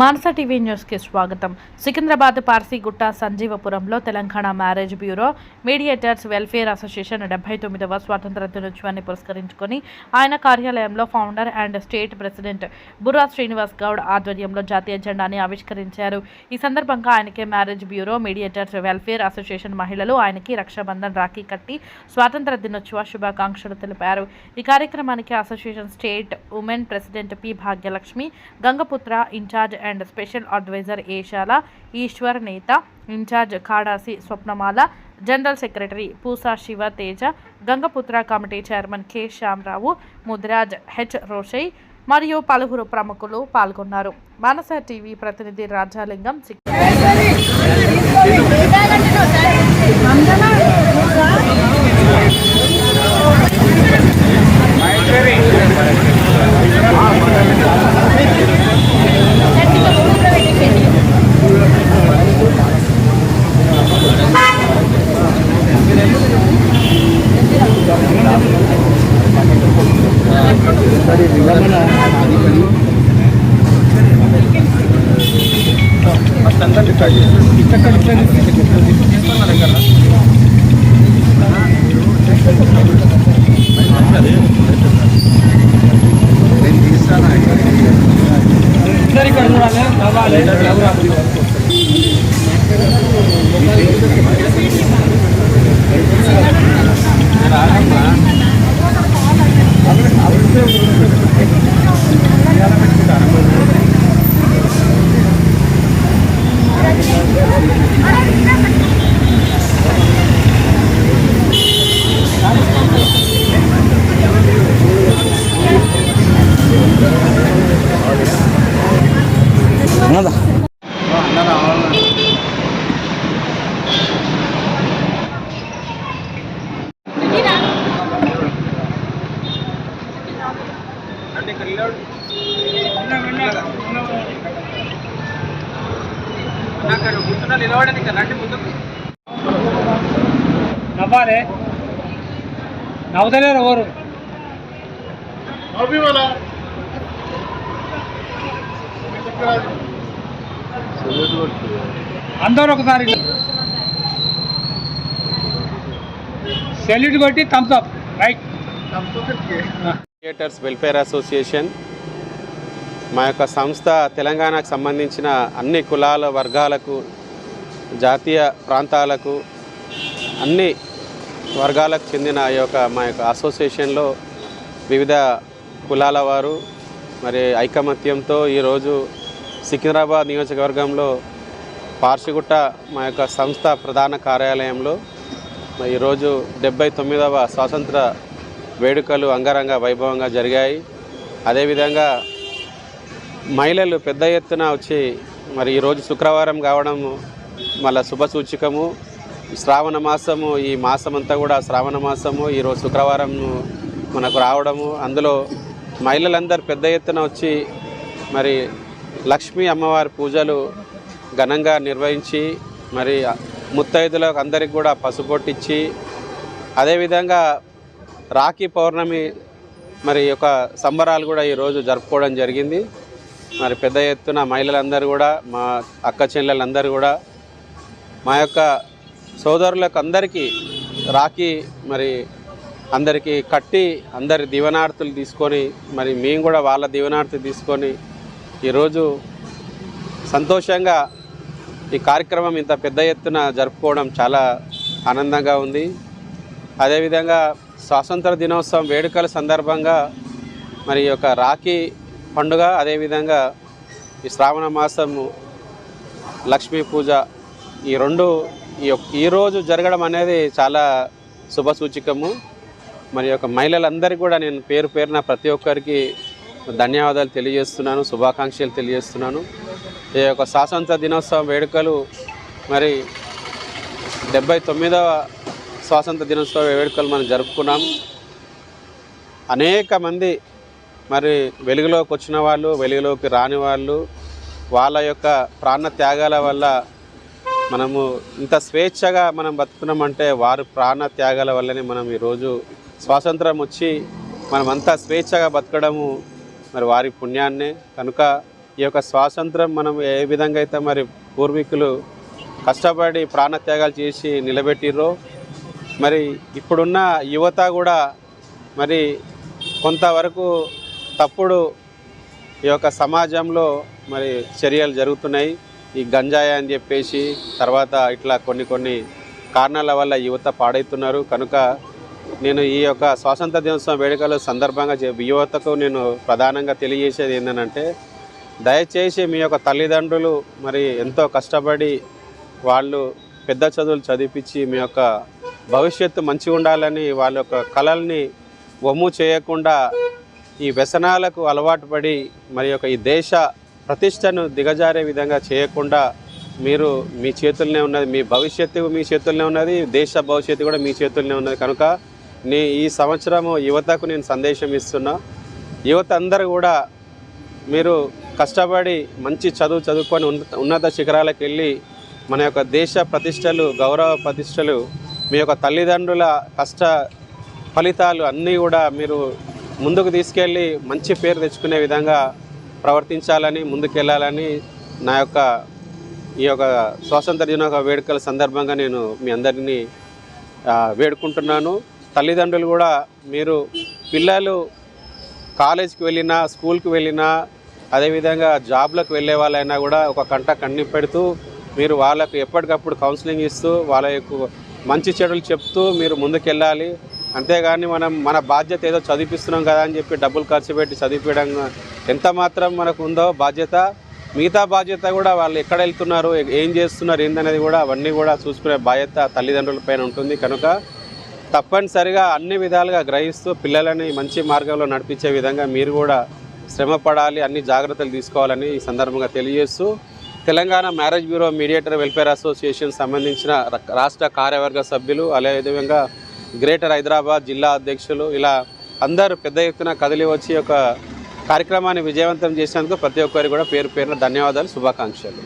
మానస TV న్యూస్కి స్వాగతం. సికింద్రాబాద్ పార్సీగుట్ట సంజీవపురంలో Telangana marriage bureau mediators welfare association 79వ స్వాతంత్ర దినోత్సవాన్ని పురస్కరించుకొని ఆయన కార్యాలయంలో founder and state president Burra Srinivas Goud ఆధ్వర్యంలో జాతీయ జెండాని ఆవిష్కరించారు. ఈ సందర్భంగా ఆయనకి marriage bureau mediators welfare association మహిళలు ఆయనకి రక్షాబంధన్ రాఖీ కట్టి స్వాతంత్ర దినోత్సవ శుభాకాంక్షలు తెలిపారు. ఈ కార్యక్రమానికి association state women president P Bhagyalakshmi, Gangaputra in-charge and special advisor Eshala Eshwar, నేత in-charge Kadasi Swapnamala, general secretary Poosa Shiva Teja, Gangaputra committee chairman K Shyamarao, Mudiraj H Roshaiah మరియు పలువురు ప్రముఖులు పాల్గొన్నారు. మానస టీవీ ప్రతినిధి రాజాలింగం. నవ్వాలి నవ్వుతలేరు ఎవరు అందరూ ఒకసారి సెల్యూట్ కొట్టి thumbs up. Right. Creators welfare association మా యొక్క సంస్థ తెలంగాణకు సంబంధించిన అన్ని కులాల వర్గాలకు, జాతీయ ప్రాంతాలకు, అన్ని వర్గాలకు చెందిన మా యొక్క అసోసియేషన్లో వివిధ కులాల వారు మరి ఐకమత్యంతో ఈరోజు సికింద్రాబాద్ నియోజకవర్గంలో పార్సిగుట్ట మా యొక్క సంస్థ ప్రధాన కార్యాలయంలో ఈరోజు 79వ స్వాతంత్ర వేడుకలు అంగరంగ వైభవంగా జరిగాయి. అదేవిధంగా మహిళలు పెద్ద ఎత్తున వచ్చి మరి ఈరోజు శుక్రవారం కావడం మళ్ళీ శుభసూచకము. శ్రావణ మాసము, ఈ మాసమంతా కూడా శ్రావణ మాసము, ఈరోజు శుక్రవారం మనకు రావడము, అందులో మహిళలందరూ పెద్ద ఎత్తున వచ్చి మరి లక్ష్మీ అమ్మవారి పూజలు ఘనంగా నిర్వహించి మరి ముత్తైదులకు అందరికి కూడా పసుపొట్టించి, అదేవిధంగా రాఖీ పౌర్ణమి మరి యొక్క సంబరాలు కూడా ఈరోజు జరుపుకోవడం జరిగింది. మరి పెద్ద ఎత్తున మహిళలందరూ కూడా, మా అక్క చెల్లెలందరూ కూడా మా యొక్క సోదరులకు అందరికీ రాఖీ మరి అందరికీ కట్టి అందరి దీవెనార్తులు తీసుకొని మరి మేము కూడా వాళ్ళ దీవెనార్తులు తీసుకొని ఈరోజు సంతోషంగా ఈ కార్యక్రమం ఇంత పెద్ద ఎత్తున జరుపుకోవడం చాలా ఆనందంగా ఉంది. అదేవిధంగా స్వాతంత్ర దినోత్సవం వేడుకల సందర్భంగా మరి ఈ యొక్క రాఖీ పండుగ, అదేవిధంగా ఈ శ్రావణ మాసము లక్ష్మీ పూజ, ఈ రెండు ఈరోజు జరగడం అనేది చాలా శుభసూచకము. మరి యొక్క మహిళలందరికీ కూడా నేను పేరు పేరున ప్రతి ఒక్కరికి ధన్యవాదాలు తెలియజేస్తున్నాను, శుభాకాంక్షలు తెలియజేస్తున్నాను. ఈ యొక్క స్వాతంత్ర దినోత్సవం వేడుకలు మరి 79వ స్వాతంత్ర దినోత్సవ వేడుకలు మనం జరుపుకున్నాం. అనేక మంది మరి వెలుగులోకి వచ్చిన వాళ్ళు, వెలుగులోకి రాని వాళ్ళు, వాళ్ళ యొక్క ప్రాణ త్యాగాల వల్ల మనము ఇంత స్వేచ్ఛగా మనం బతుకున్నామంటే వారి ప్రాణ త్యాగాల వల్లనే మనం ఈరోజు స్వాతంత్రం వచ్చి మనమంతా స్వేచ్ఛగా బతకడము మరి వారి పుణ్యాన్నే. కనుక ఈ యొక్క స్వాతంత్రం మనం ఏ విధంగా అయితే మరి పూర్వీకులు కష్టపడి ప్రాణత్యాగాలు చేసి నిలబెట్టిర్రో మరి ఇప్పుడున్న యువత కూడా మరి కొంతవరకు తప్పుడు ఈ యొక్క సమాజంలో మరి చర్యలు జరుగుతున్నాయి. ఈ గంజాయి అని చెప్పేసి తర్వాత ఇట్లా కొన్ని కారణాల వల్ల యువత పాడవుతున్నారు. కనుక నేను ఈ యొక్క స్వాతంత్ర దినోత్సవం వేడుకల సందర్భంగా యువతకు నేను ప్రధానంగా తెలియజేసేది ఏంటంటే, దయచేసి మీ యొక్క తల్లిదండ్రులు మరి ఎంతో కష్టపడి వాళ్ళు పెద్ద చదువులు చదివించి మీ యొక్క భవిష్యత్తు మంచిగా ఉండాలని వాళ్ళ యొక్క కలల్ని వమ్ము చేయకుండా ఈ వ్యసనాలకు అలవాటు పడి మరి యొక్క ఈ దేశ ప్రతిష్టను దిగజారే విధంగా చేయకుండా మీరు మీ చేతుల్లోనే ఉన్నది, మీ భవిష్యత్తు మీ చేతుల్లోనే ఉన్నది, దేశ భవిష్యత్తు కూడా మీ చేతుల్లోనే ఉన్నది. కనుక ఈ సంవత్సరము యువతకు నేను సందేశం ఇస్తున్నా. యువత అందరూ కూడా మీరు కష్టపడి మంచి చదువుకొని ఉన్నత శిఖరాలకు వెళ్ళి మన యొక్క దేశ ప్రతిష్టలు గౌరవ ప్రతిష్టలు మీ యొక్క తల్లిదండ్రుల కష్ట ఫలితాలు అన్నీ కూడా మీరు ముందుకు తీసుకెళ్ళి మంచి పేరు తెచ్చుకునే విధంగా ప్రవర్తించాలని ముందుకెళ్ళాలని నా యొక్క ఈ యొక్క స్వాతంత్ర దినోత్సవ వేడుకల సందర్భంగా నేను మీ అందరినీ వేడుకుంటున్నాను. తల్లిదండ్రులు కూడా మీరు పిల్లలు కాలేజీకి వెళ్ళినా స్కూల్కి వెళ్ళినా అదేవిధంగా జాబ్లకు వెళ్ళే వాళ్ళైనా కూడా ఒక కంట కన్ని పెడుతూ మీరు వాళ్ళకు ఎప్పటికప్పుడు కౌన్సిలింగ్ ఇస్తూ వాళ్ళ యొక్క మంచి చెడులు చెప్తూ మీరు ముందుకెళ్ళాలి. అంతేగాని మన బాధ్యత ఏదో చదివిస్తున్నాం కదా అని చెప్పి డబ్బులు ఖర్చు పెట్టి చదివించడం ఎంత మాత్రం మనకు ఉందో బాధ్యత, మిగతా బాధ్యత కూడా వాళ్ళు ఎక్కడ వెళ్తున్నారు, ఏం చేస్తున్నారు, ఏందనేది కూడా అవన్నీ కూడా చూసుకునే బాధ్యత తల్లిదండ్రుల పైన ఉంటుంది. కనుక తప్పనిసరిగా అన్ని విధాలుగా గ్రహిస్తూ పిల్లలని మంచి మార్గంలో నడిపించే విధంగా మీరు కూడా శ్రమపడాలి, అన్ని జాగ్రత్తలు తీసుకోవాలని ఈ సందర్భంగా తెలియజేస్తూ Telangana marriage bureau mediator welfare association సంబంధించిన రాష్ట్ర కార్యవర్గ సభ్యులు అదేవిధంగా గ్రేటర్ హైదరాబాద్ జిల్లా అధ్యక్షులు ఇలా అందరూ పెద్ద ఎత్తున కదిలి వచ్చి ఒక కార్యక్రమాన్ని విజయవంతం చేసినందుకు ప్రతి ఒక్కరికి కూడా పేరు పేరున ధన్యవాదాలు, శుభాకాంక్షలు.